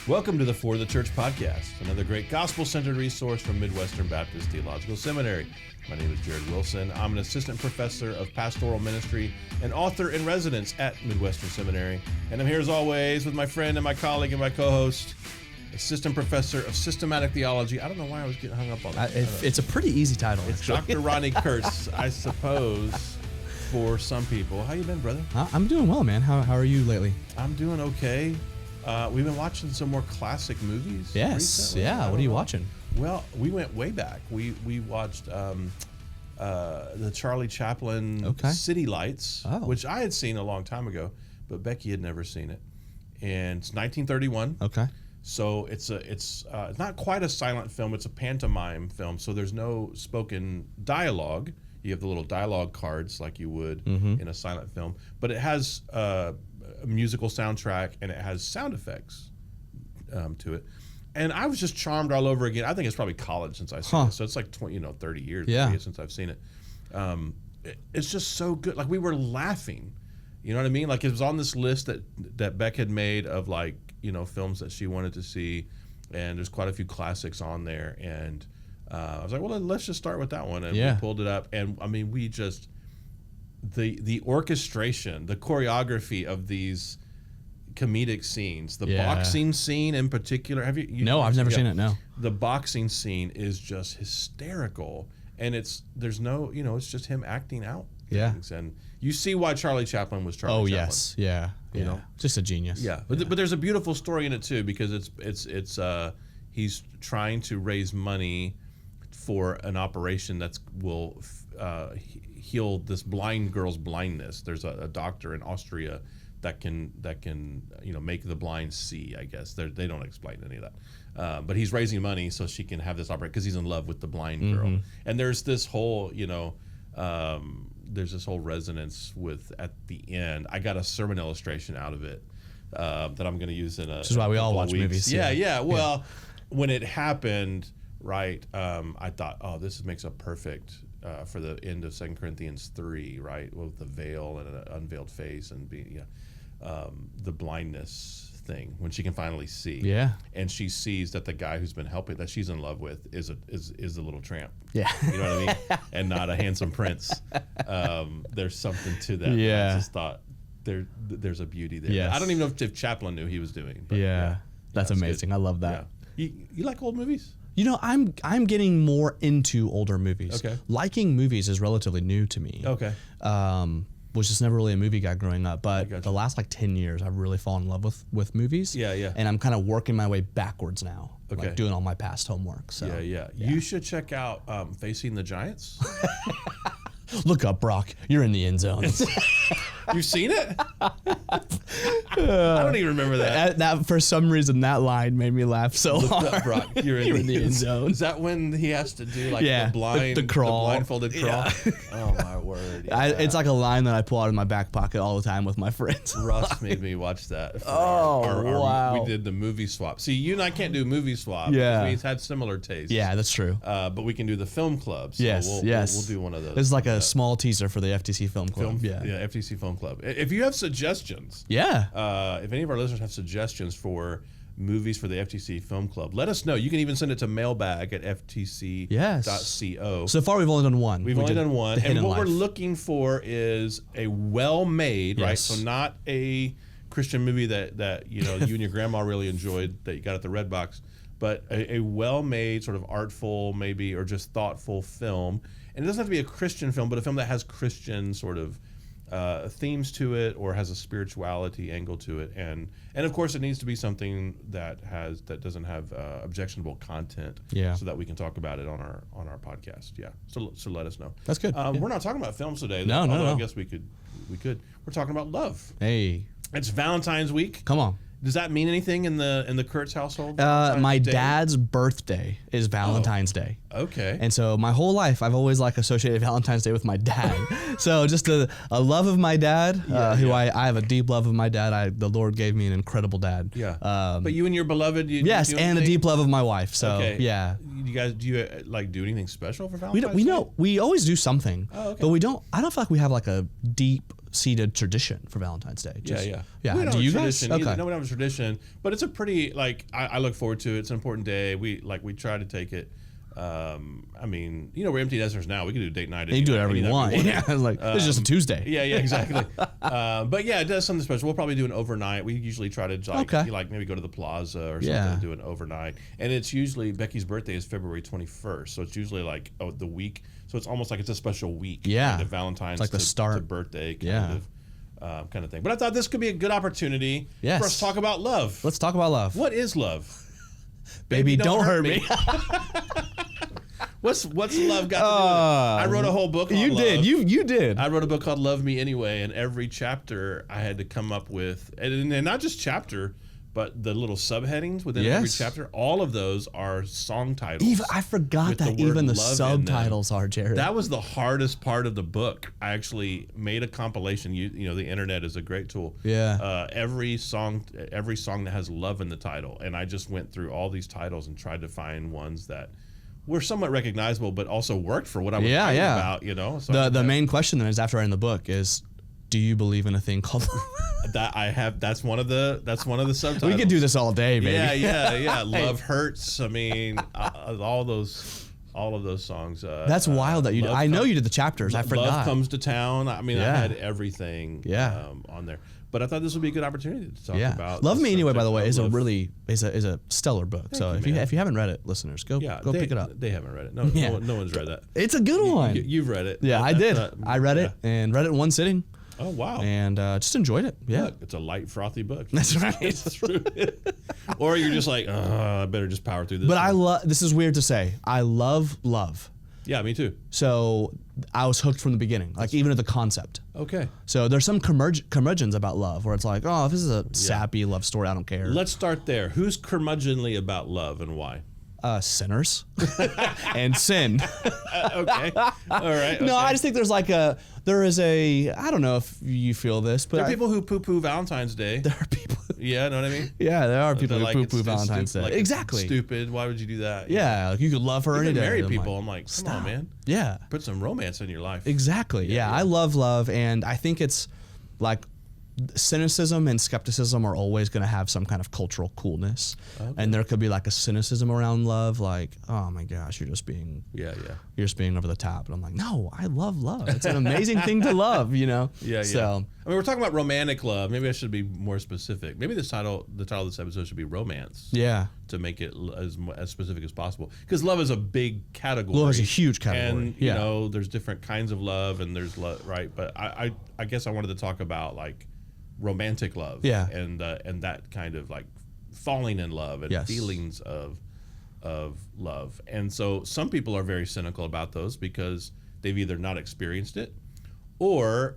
Welcome to the For the Church Podcast, another great gospel-centered resource from Midwestern Baptist Theological Seminary. My name is Jared Wilson. I'm an assistant professor of pastoral ministry and author in residence at Midwestern Seminary. And I'm here as always with my friend and my colleague and my co-host, assistant professor of systematic theology. I don't know why I was getting hung up on that. It's a pretty easy title. It's Dr. Ronni Kurtz, I suppose, for some people. How you been, brother? I'm doing well, man. How are you lately? I'm doing okay. We've been watching some more classic movies. Yes, recently. yeah. What are you watching? Well, we went way back. We watched the Charlie Chaplin City Lights, which I had seen a long time ago, but Becky had never seen it. And it's 1931. Okay. So it's not quite a silent film. It's a pantomime film. So there's no spoken dialogue. You have the little dialogue cards like you would in a silent film, but it has a musical soundtrack and it has sound effects to it. And I was just charmed all over again. I think it's probably college since I've seen it. So it's like 30 years since I've seen it. It's just so good. Like we were laughing, you know what I mean? Like it was on this list that Beck had made of like, films that she wanted to see. And there's quite a few classics on there. And I was like, well, let's just start with that one. And we pulled it up. And I mean, we just, the orchestration, the choreography of these comedic scenes, the boxing scene in particular. Have you No, I've never seen it. No. The boxing scene is just hysterical, and it's just him acting out things, and you see why Charlie Chaplin was Charlie Chaplin. Yes, yeah, just a genius. Yeah, but there's a beautiful story in it too, because it's he's trying to raise money for an operation that will heal this blind girl's blindness. There's a doctor in Austria that can make the blind see. I guess they don't explain any of that, but he's raising money so she can have this operation because he's in love with the blind girl. And there's this whole resonance with at the end. I got a sermon illustration out of it that I'm going to use in which is why we all watch movies. Yeah. Well, when it happened, right? I thought, this makes a perfect. For the end of 2 Corinthians 3, right, with the veil and an unveiled face and the blindness thing when she can finally see, and she sees that the guy who's been helping that she's in love with is a little tramp, you know what I mean, and not a handsome prince. There's something to that. I just thought there's a beauty there. Yes. I don't even know if Chaplin knew he was doing. But that's amazing. Good. I love that. Yeah. You like old movies? I'm getting more into older movies. Okay. Liking movies is relatively new to me. Okay. Was just never really a movie guy growing up, but the last 10 years I've really fallen in love with movies. Yeah. And I'm kind of working my way backwards now. Okay. Like doing all my past homework. So yeah. You should check out Facing the Giants. Look up, Brock. You're in the end zone. You've seen it? I don't even remember that. That for some reason that line made me laugh so hard. Up, Brock. You're in the end zone. Is that when he has to do the crawl, the blindfolded crawl? Oh my word! Yeah. It's like a line that I pull out of my back pocket all the time with my friends. Russ made me watch that. Wow! We did the movie swap. See, you and I can't do movie swap. Yeah, we've had similar tastes. Yeah, that's true. But we can do the film club. So yes. We'll do one of those. This is like a small teaser for the FTC Film Club. FTC Film Club. If you have suggestions, if any of our listeners have suggestions for movies for the FTC Film Club, let us know. You can even send it to mailbag@ftc.co. So far, we've only done one. We've only done one, and what we're looking for is a well-made, right? So not a Christian movie that you and your grandma really enjoyed that you got at the Red Box, but a well-made, sort of artful, maybe, or just thoughtful film. And it doesn't have to be a Christian film, but a film that has Christian sort of themes to it or has a spirituality angle to it, and of course it needs to be something that doesn't have objectionable content, so that we can talk about it on our podcast. So let us know. That's good. We're not talking about films today. No. I guess we could. We're talking about love. Hey, it's Valentine's week. Come on. Does that mean anything in the Kurtz household? My dad's birthday is Valentine's Day. Okay. And so my whole life I've always associated Valentine's Day with my dad. So just a love of my dad, I have a deep love of my dad. The Lord gave me an incredible dad. Yeah. But you and your beloved, and a deep love of my wife. So do you like do anything special for Valentine's Day? We always do something, but we don't. I don't feel like we have like a deep-seated tradition for Valentine's Day. Yeah. We don't do you guys? Okay. No, we don't have a tradition, but it's a pretty I look forward to it. It's an important day. We try to take it. We're empty nesters now. We can do date night. You can do whatever you want. Yeah, it's just a Tuesday. Yeah, exactly. But yeah, it does something special. We'll probably do an overnight. We usually try to maybe go to the plaza or something and do an overnight. And it's usually Becky's birthday is February 21st, so it's usually the week. So it's almost like it's a special week. Yeah, kind of Valentine's it's like the start to birthday kind of thing. But I thought this could be a good opportunity for us to talk about love. Let's talk about love. What is love? Baby, don't hurt me. What's love got to do with it? I wrote a whole book on love. You did. I wrote a book called Love Me Anyway, and every chapter I had to come up with, and not just chapter, but the little subheadings within every chapter, all of those are song titles. I forgot that even the subtitles are, Jared. That was the hardest part of the book. I actually made a compilation. The internet is a great tool. Yeah. Every song that has love in the title, and I just went through all these titles and tried to find ones that were somewhat recognizable, but also worked for what I was writing about. So the main question then is, after writing the book, is, do you believe in a thing called love? That's one of the subtitles. We could do this all day, baby. Yeah. Love hurts. I mean, all of those songs. That's wild that you did. I know you did the chapters. I forgot. Love Comes to Town. I mean, I had everything on there. But I thought this would be a good opportunity to talk about. Love Me Anyway, by the way, is a stellar book. So if you haven't read it, listeners, go pick it up. They haven't read it. No one's read that. It's a good one. You've read it. Yeah, I did. I read it in one sitting. Oh, wow. And just enjoyed it. Yeah. Look, it's a light, frothy book. That's right. Or you're just like, I better just power through this. But this is weird to say. I love love. Yeah, me too. So I was hooked from the beginning, even at the concept. Okay. So there's some curmudgeons about love where it's like, oh, if this is a sappy love story, I don't care. Let's start there. Who's curmudgeonly about love and why? Sinners and sin. Okay. All right. No, I just think there is a, I don't know if you feel this, but there are people who poo-poo Valentine's Day. There are people. Yeah, know what I mean? Yeah, there are people who poo-poo Valentine's Day. Exactly. Stupid. Why would you do that? Yeah, you could love her any day. Married people, I'm like, come on, man. Yeah. Put some romance in your life. Exactly. Yeah, I love love, and I think it's like cynicism and skepticism are always going to have some kind of cultural coolness. Okay. And there could be like a cynicism around love, like, oh my gosh, you're just being over the top. And I'm like, no, I love love. It's an amazing thing to love, Yeah. So I mean, we're talking about romantic love. Maybe I should be more specific. Maybe the title of this episode should be romance. Yeah. To make it as specific as possible, because love is a big category. Love is a huge category. And there's different kinds of love, and there's love, right? But I guess I wanted to talk about like romantic love, and that kind of like falling in love and feelings of love. And so some people are very cynical about those because they've either not experienced it, or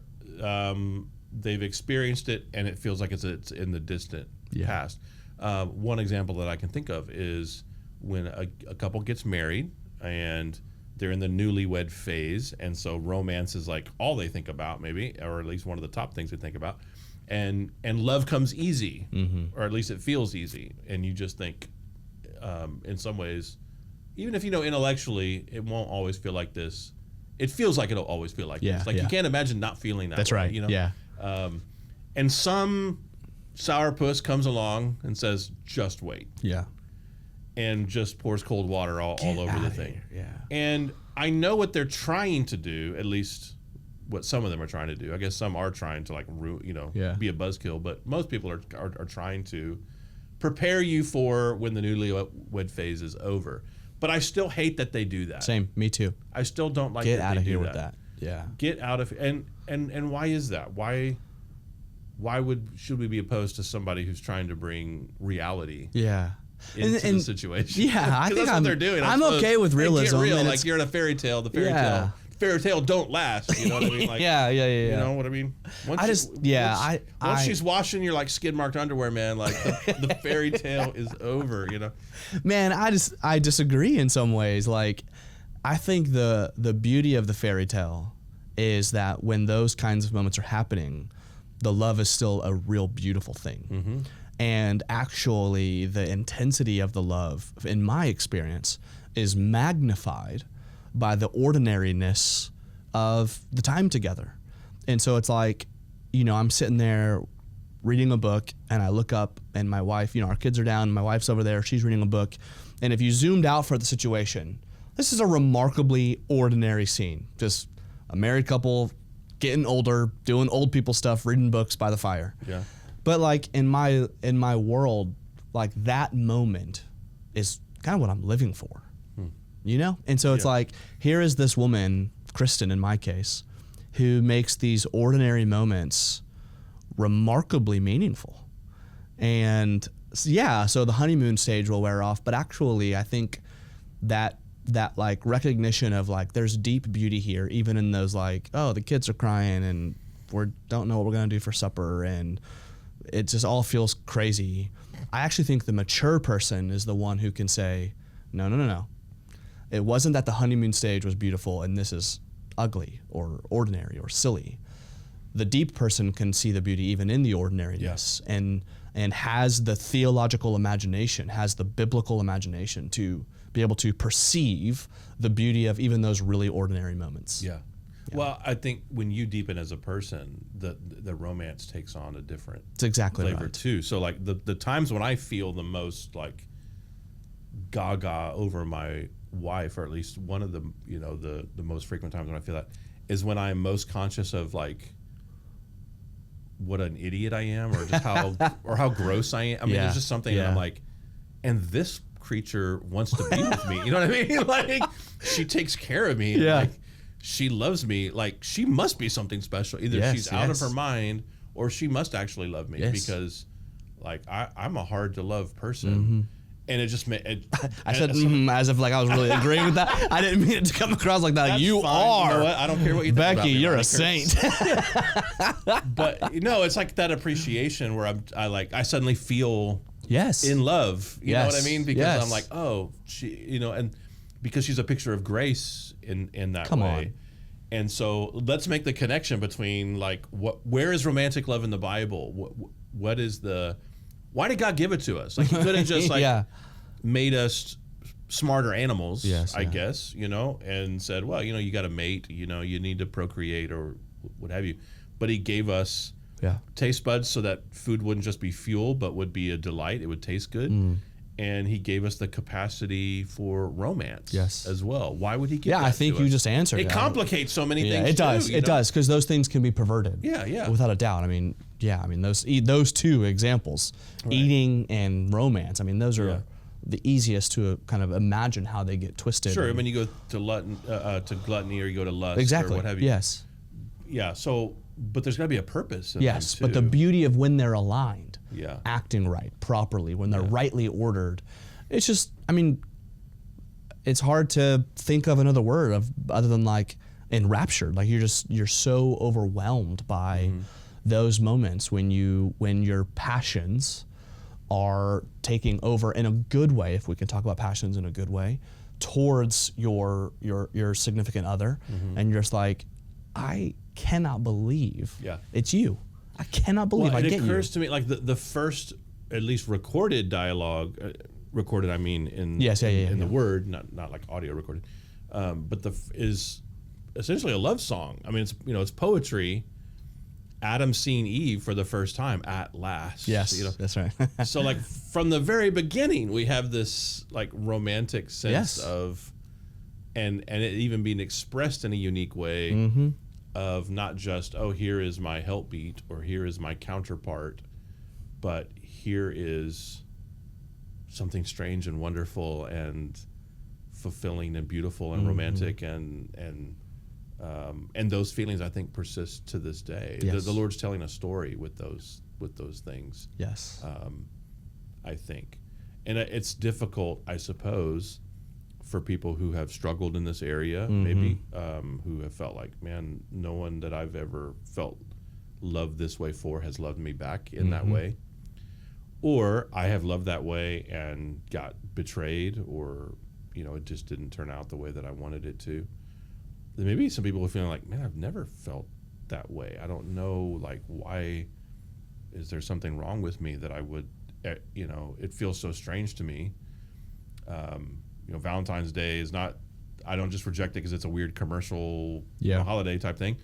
they've experienced it and it feels like it's in the distant past. One example that I can think of is when a couple gets married and they're in the newlywed phase, and so romance is like all they think about, maybe, or at least one of the top things they think about. And love comes easy, or at least it feels easy, and you just think, in some ways, even if intellectually, it won't always feel like this. It feels like it'll always feel like this. Like you can't imagine not feeling that. That's way, right. Yeah. And some sourpuss comes along and says, "Just wait." Yeah. And just pours cold water all over the thing. Yeah. And I know what they're trying to do, at least what some of them are trying to do. I guess some are trying to be a buzzkill, but most people are trying to prepare you for when the newlywed phase is over. But I still hate that they do that. Same, me too. I still don't like get out of here with that. Yeah. Get out of and why is that? Why should we be opposed to somebody who's trying to bring reality? Yeah. Into the situation? Yeah, I think that's what they're doing. I'm okay with realism. Get real, like you're in a fairy tale. The fairy tale don't last. You know what I mean? Like, yeah. You know what I mean? Once she's washing your like skid marked underwear, man, like the fairy tale is over. Man, I disagree in some ways. Like, I think the beauty of the fairy tale is that when those kinds of moments are happening, the love is still a real beautiful thing. And actually, the intensity of the love, in my experience, is magnified by the ordinariness of the time together. And so it's like, I'm sitting there reading a book, and I look up, and my wife, our kids are down, my wife's over there, she's reading a book. And if you zoomed out for the situation, this is a remarkably ordinary scene. Just a married couple getting older, doing old people stuff, reading books by the fire. Yeah. But like in my world, like that moment is kind of what I'm living for. And so it's like, here is this woman, Kristen in my case, who makes these ordinary moments remarkably meaningful. And so the honeymoon stage will wear off, but actually I think that like recognition of like there's deep beauty here, even in those like, oh, the kids are crying and we don't know what we're gonna do for supper, and it just all feels crazy. I actually think the mature person is the one who can say, no. It wasn't that the honeymoon stage was beautiful and this is ugly or ordinary or silly. The deep person can see the beauty even in the ordinariness, and has the theological imagination, has the biblical imagination to be able to perceive the beauty of even those really ordinary moments. Yeah. Well, I think when you deepen as a person, the romance takes on a different flavor too. So like the times when I feel the most like gaga over my wife, or at least one of the the most frequent times when I feel that, is when I'm most conscious of like what an idiot I am, or just how gross I am. I mean, there's just something that I'm like, and this creature wants to be with me. You know what I mean? Like, she takes care of me. Yeah. Like, she loves me. Like, she must be something special. Either she's out of her mind, or she must actually love me, because like I'm a hard to love person. And it just made I said as if like I was really agreeing with that. I didn't mean it to come across like that. That's you fine. are. You know what? I don't care what you think Becky, about me, you're Ronni a saint. But it's like that appreciation where I suddenly feel in love. You know what I mean? Because I'm like, oh, she, and because she's a picture of grace in that Come way. on. And so let's make the connection between like where is romantic love in the Bible? What is why did God give it to us? Like, he could have just like made us smarter animals, I guess, and said, well, you got to mate, you need to procreate or what have you. But he gave us taste buds so that food wouldn't just be fuel, but would be a delight. It would taste good. And he gave us the capacity for romance as well. Why would he give that I think to you us? just answered it. complicates so many things. It does. It does, because those things can be perverted. Without a doubt. I mean, those two examples, eating and romance. I mean, those are the easiest to kind of imagine how they get twisted. Sure. I mean, you go to gluttony, or you go to lust, exactly. or what have you. Yes. Yeah. So, but there's got to be a purpose in yes, them too. But the beauty of when they're aligned, acting right, properly, when they're rightly ordered, it's just, I mean, it's hard to think of another word other than like enraptured. Like you're so overwhelmed by those moments when your passions are taking over in a good way, if we can talk about passions in a good way, towards your significant other, and you're just like, I cannot believe it's you. I cannot believe I get you. It occurs to me like the first, at least recorded dialogue, recorded I mean in the word, not like audio recorded, but is essentially a love song. I mean, it's poetry. Adam seeing Eve for the first time at last. Yes, that's right. So like from the very beginning, we have this like romantic sense of, and it even being expressed in a unique way of not just, oh, here is my helpmeet or here is my counterpart, but here is something strange and wonderful and fulfilling and beautiful and romantic and those feelings, I think, persist to this day. Yes. The Lord's telling a story with those things. Yes. I think, and it's difficult, I suppose, for people who have struggled in this area, maybe, who have felt like, man, no one that I've ever felt loved this way for has loved me back in that way, or I have loved that way and got betrayed, or it just didn't turn out the way that I wanted it to. Maybe some people are feeling like, man, I've never felt that way. I don't know, like, why is there something wrong with me that I would, it feels so strange to me. Valentine's Day is not. I don't just reject it because it's a weird commercial holiday type thing.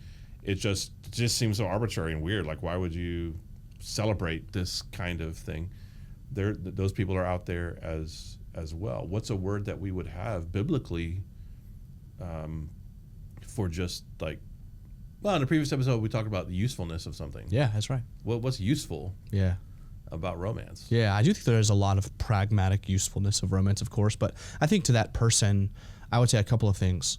It just seems so arbitrary and weird. Like, why would you celebrate this kind of thing? Those people are out there as well. What's a word that we would have biblically for just like? Well, in the previous episode, we talked about the usefulness of something. Yeah, that's right. What's useful? Yeah. About romance. Yeah, I do think there's a lot of pragmatic usefulness of romance, of course, but I think to that person, I would say a couple of things.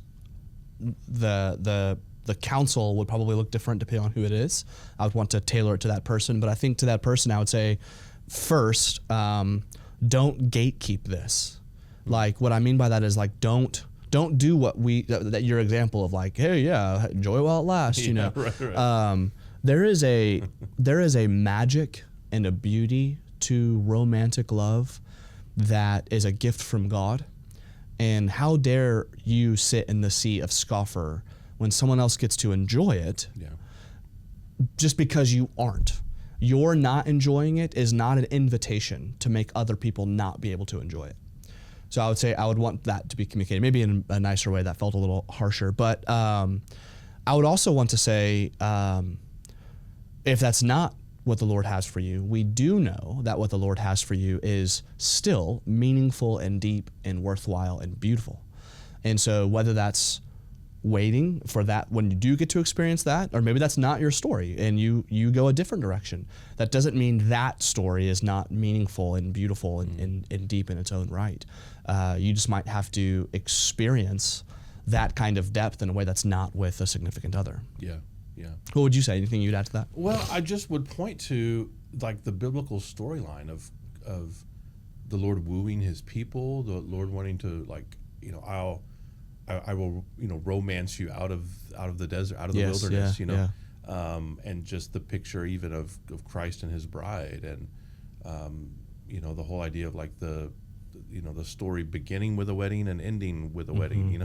The counsel would probably look different depending on who it is. I would want to tailor it to that person, but I think to that person, I would say, first, don't gatekeep this. Like, what I mean by that is, like, don't do what that your example of, like, hey, yeah, enjoy it while it lasts. Right. There is a magic and a beauty to romantic love that is a gift from God. And how dare you sit in the seat of scoffer when someone else gets to enjoy it just because you aren't. Your not enjoying it is not an invitation to make other people not be able to enjoy it. So I would say I would want that to be communicated, maybe in a nicer way. That felt a little harsher. But I would also want to say, if that's not what the Lord has for you, we do know that what the Lord has for you is still meaningful and deep and worthwhile and beautiful. And so whether that's waiting for that when you do get to experience that, or maybe that's not your story and you go a different direction, that doesn't mean that story is not meaningful and beautiful and deep in its own right. You just might have to experience that kind of depth in a way that's not with a significant other. Yeah. Yeah. What would you say? Anything you'd add to that? Well, I just would point to like the biblical storyline of the Lord wooing his people, the Lord wanting to I will romance you out of the desert, out of the wilderness, and just the picture even of Christ and his bride, and the whole idea of like the story beginning with a wedding and ending with a wedding,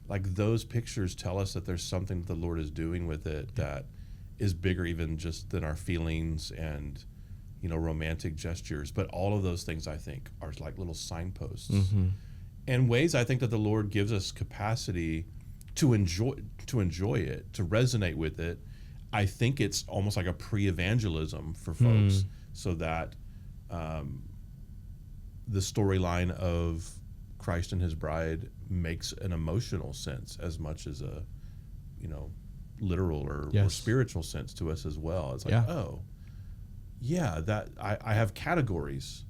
like those pictures tell us that there's something that the Lord is doing with it that is bigger even just than our feelings and romantic gestures. But all of those things I think are like little signposts and ways I think that the Lord gives us capacity to enjoy it, to resonate with it. I think it's almost like a pre-evangelism for folks, so that the storyline of Christ and his bride makes an emotional sense as much as a literal or spiritual sense to us as well. It's like, that I have categories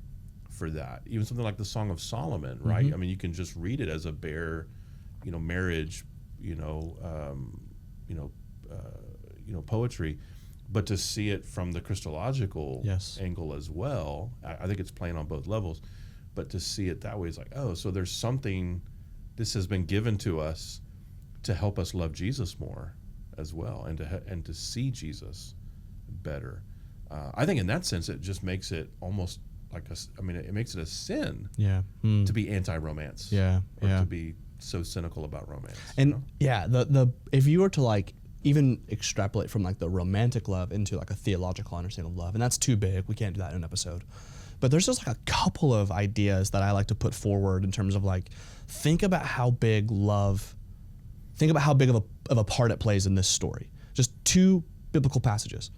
for that. Even something like the Song of Solomon, right? I mean, you can just read it as a bare marriage poetry, but to see it from the Christological angle as well, I think it's playing on both levels. But to see it that way is like, oh, so there's something, this has been given to us to help us love Jesus more as well, and to see Jesus better. I think in that sense, it just makes it almost like it makes it a sin to be anti-romance, to be so cynical about romance. And the if you were to like even extrapolate from like the romantic love into like a theological understanding of love, and that's too big, we can't do that in an episode. But there's just like a couple of ideas that I like to put forward in terms of like, think about how big of a part it plays in this story. Just two biblical passages.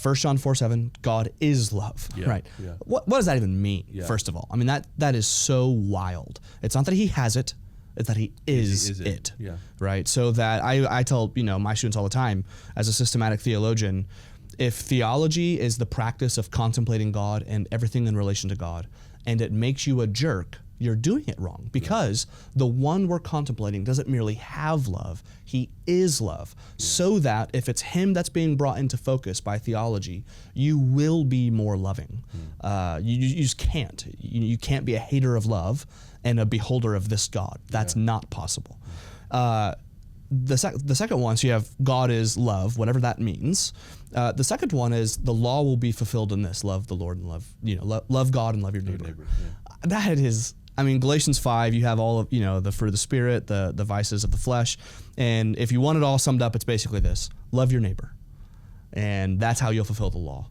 1 John 4:7, God is love, right? Yeah. What does that even mean, first of all? I mean, that is so wild. It's not that he has it, it's that he is it, right? So that I tell my students all the time, as a systematic theologian, if theology is the practice of contemplating God and everything in relation to God, and it makes you a jerk, you're doing it wrong, because the one we're contemplating doesn't merely have love, he is love. So that if it's him that's being brought into focus by theology, you will be more loving. You just can't. You can't be a hater of love and a beholder of this God. That's not possible. The second one, so you have God is love, whatever that means. The second one is the law will be fulfilled in this: love the Lord and love God and love your neighbor. That is, Galatians 5, you have all of the fruit of the Spirit, the vices of the flesh, and if you want it all summed up, it's basically this: love your neighbor, and that's how you'll fulfill the law.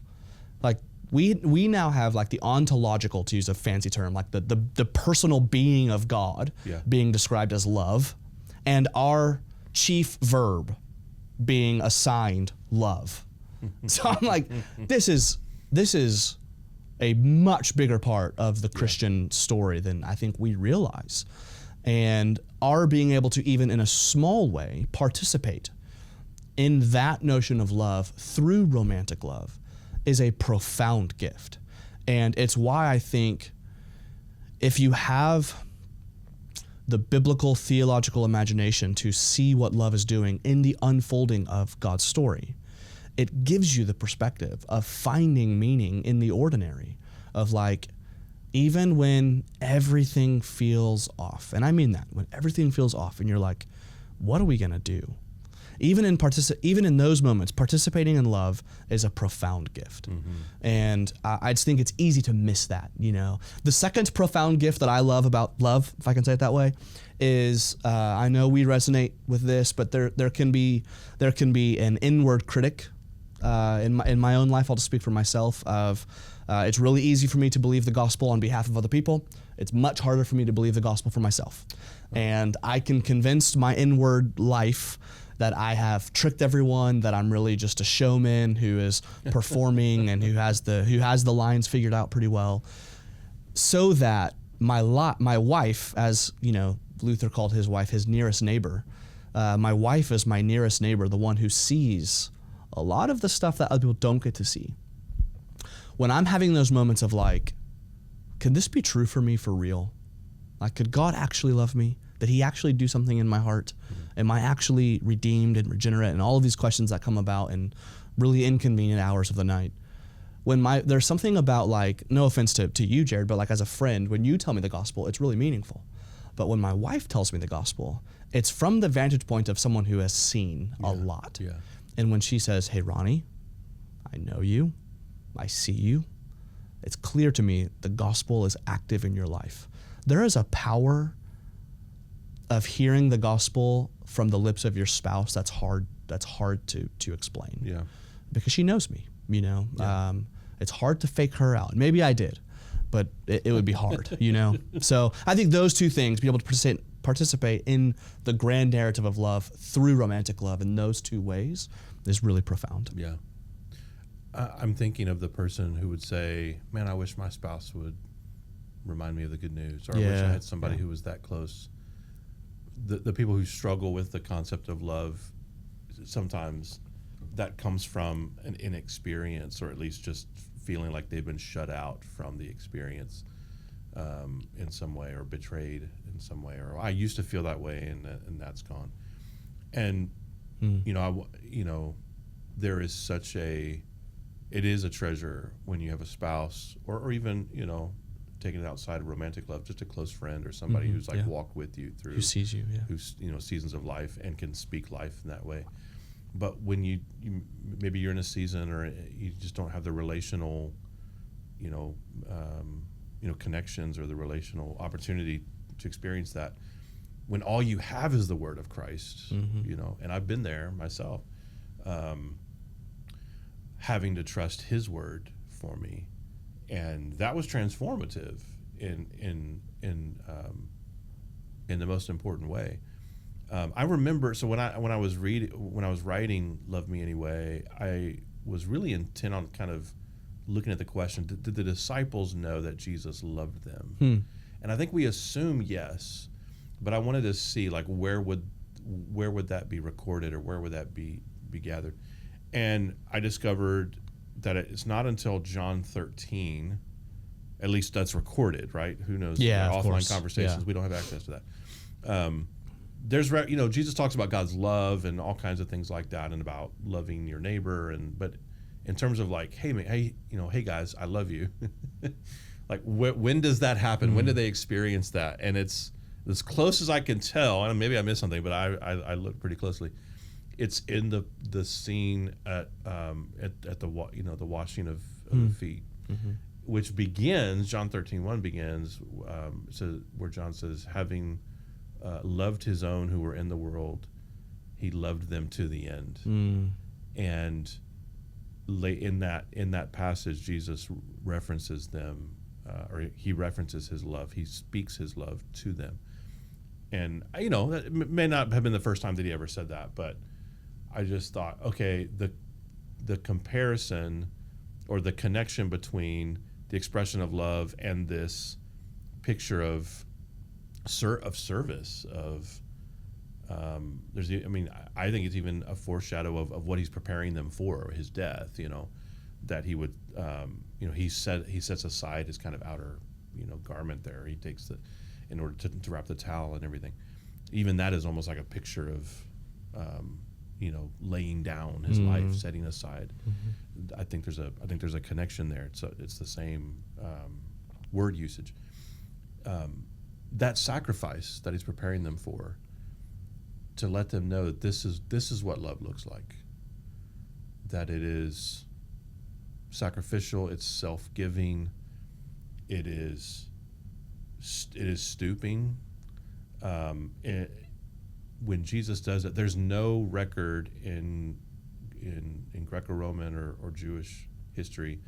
Like, we now have like the ontological, to use a fancy term, like the personal being of God being described as love, and our chief verb being assigned love. So I'm like, this is a much bigger part of the Christian story than I think we realize. And our being able to, even in a small way, participate in that notion of love through romantic love is a profound gift. And it's why I think if you have the biblical theological imagination to see what love is doing in the unfolding of God's story, it gives you the perspective of finding meaning in the ordinary, of like, even when everything feels off, and I mean that, when everything feels off and you're like, what are we gonna do? Even in those moments, participating in love is a profound gift. And I just think it's easy to miss that, you know? The second profound gift that I love about love, if I can say it that way, is, I know we resonate with this, but there can be an inward critic in my own life. I'll just speak for myself of, it's really easy for me to believe the gospel on behalf of other people. It's much harder for me to believe the gospel for myself. And I can convince my inward life that I have tricked everyone, that I'm really just a showman who is performing and who has the lines figured out pretty well, so that my wife, as you know, Luther called his wife his nearest neighbor. My wife is my nearest neighbor, the one who sees a lot of the stuff that other people don't get to see. When I'm having those moments of like, could this be true for me for real? Like, could God actually love me? Did he actually do something in my heart? Am I actually redeemed and regenerate? And all of these questions that come about in really inconvenient hours of the night. There's something about, like, no offense to you, Jared, but like as a friend, when you tell me the gospel, it's really meaningful. But when my wife tells me the gospel, it's from the vantage point of someone who has seen a lot. Yeah. And when she says, hey, Ronnie, I know you, I see you, it's clear to me the gospel is active in your life. There is a power of hearing the gospel from the lips of your spouse that's hard to explain. Yeah. Because she knows me, you know. Yeah. It's hard to fake her out. Maybe I did, but it would be hard, you know. So I think those two things, be able to participate in the grand narrative of love through romantic love in those two ways, is really profound. Yeah. I'm thinking of the person who would say, man, I wish my spouse would remind me of the good news, or I wish I had somebody who was that close. The people who struggle with the concept of love, sometimes that comes from an inexperience, or at least just feeling like they've been shut out from the experience in some way, or betrayed in some way, or I used to feel that way, and that's gone. And there is such it is a treasure when you have a spouse, or even, you know, taking it outside of romantic love, just a close friend or somebody who's like walked with you through, who sees you, who's, you know, seasons of life and can speak life in that way. But when you maybe you're in a season, or you just don't have the relational, connections, or the relational opportunity to experience that, when all you have is the word of Christ, you know, and I've been there myself, having to trust his word for me. And that was transformative in the most important way. I remember, so when I was writing "Love Me Anyway," I was really intent on kind of looking at the question: did the disciples know that Jesus loved them? And I think we assume yes, but I wanted to see, like, where would that be recorded, or where would that be gathered? And I discovered that it's not until John 13, at least that's recorded, right? Who knows? Yeah, offline conversations, we don't have access to that. There's, Jesus talks about God's love and all kinds of things like that, and about loving your neighbor, but in terms of like, hey guys, I love you. Like, when does that happen? When do they experience that? And it's as close as I can tell, and maybe I missed something, but I looked pretty closely. It's in the scene at the washing of the feet, which begins, John 13:1 begins, where John says, having loved his own who were in the world, he loved them to the end. And in that passage, Jesus references them, or he references his love. He speaks his love to them. And, that may not have been the first time that he ever said that, but I just thought, okay, the comparison or the connection between the expression of love and this picture of service, I think it's even a foreshadow of what he's preparing them for, his death, that he would, he sets aside his kind of outer, garment there. He takes in order to wrap the towel and everything. Even that is almost like a picture of, laying down his life, setting aside. Mm-hmm. I think there's a connection there. It's the same word usage. That sacrifice that he's preparing them for, to let them know that this is what love looks like. That it is sacrificial, it's self-giving, it is stooping. When Jesus does it, there's no record in Greco-Roman or Jewish history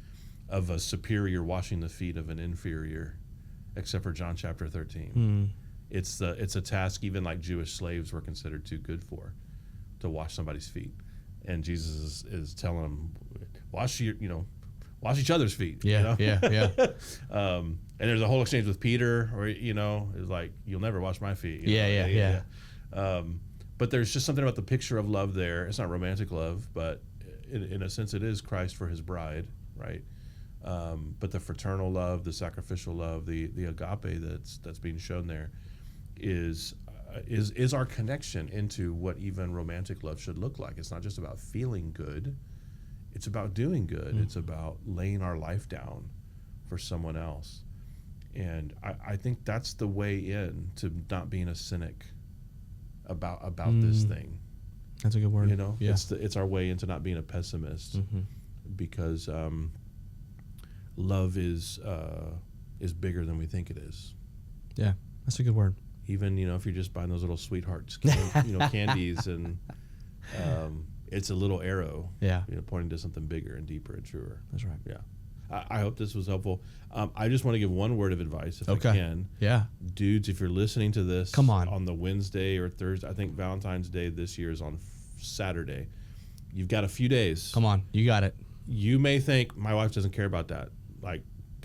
of a superior washing the feet of an inferior, except for John chapter 13. It's a task even like Jewish slaves were considered too good for, to wash somebody's feet, and Jesus is telling them, wash each other's feet. Yeah. And there's a whole exchange with Peter, where it's like, you'll never wash my feet. Yeah. But there's just something about the picture of love there. It's not romantic love, but in a sense, it is Christ for his bride, right? But the fraternal love, the sacrificial love, the agape that's being shown there is our connection into what even romantic love should look like. It's not just about feeling good; it's about doing good. It's about laying our life down for someone else. And I think that's the way in to not being a cynic about this thing. That's a good word. It's our way into not being a pessimist, because love is bigger than we think it is. Yeah, that's a good word. Even if you're just buying those little sweethearts, candies, and it's a little arrow. Yeah, pointing to something bigger and deeper and truer. That's right. Yeah. I hope this was helpful. I just want to give one word of advice, if I can. Yeah. Dudes, if you're listening to this Come on the Wednesday or Thursday, I think Valentine's Day this year is on Saturday. You've got a few days. Come on, you got it. You may think, my wife doesn't care about that.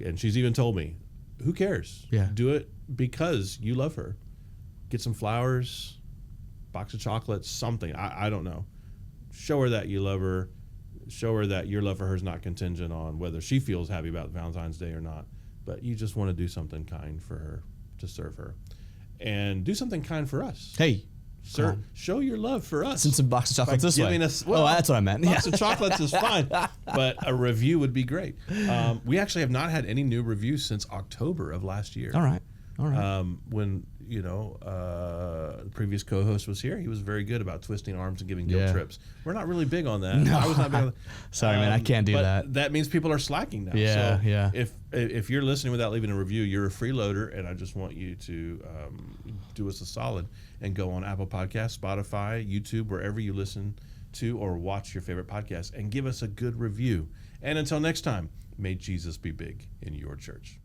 And she's even told me, who cares? Yeah. Do it because you love her. Get some flowers, box of chocolates, something. I don't know. Show her that you love her. Show her that your love for her is not contingent on whether she feels happy about Valentine's Day or not, but you just want to do something kind for her, to serve her, and do something kind for us. Hey, sir, show your love for us. Send some box of chocolates this way. That's what I meant. Box of chocolates is fine, but a review would be great. We actually have not had any new reviews since October of last year. All right. When the previous co-host was here, he was very good about twisting arms and giving guilt trips. We're not really big on that. No. I was not big on that. Sorry, man, I can't do that. That means people are slacking now. Yeah. If you're listening without leaving a review, you're a freeloader, and I just want you to do us a solid and go on Apple Podcasts, Spotify, YouTube, wherever you listen to or watch your favorite podcast, and give us a good review. And until next time, may Jesus be big in your church.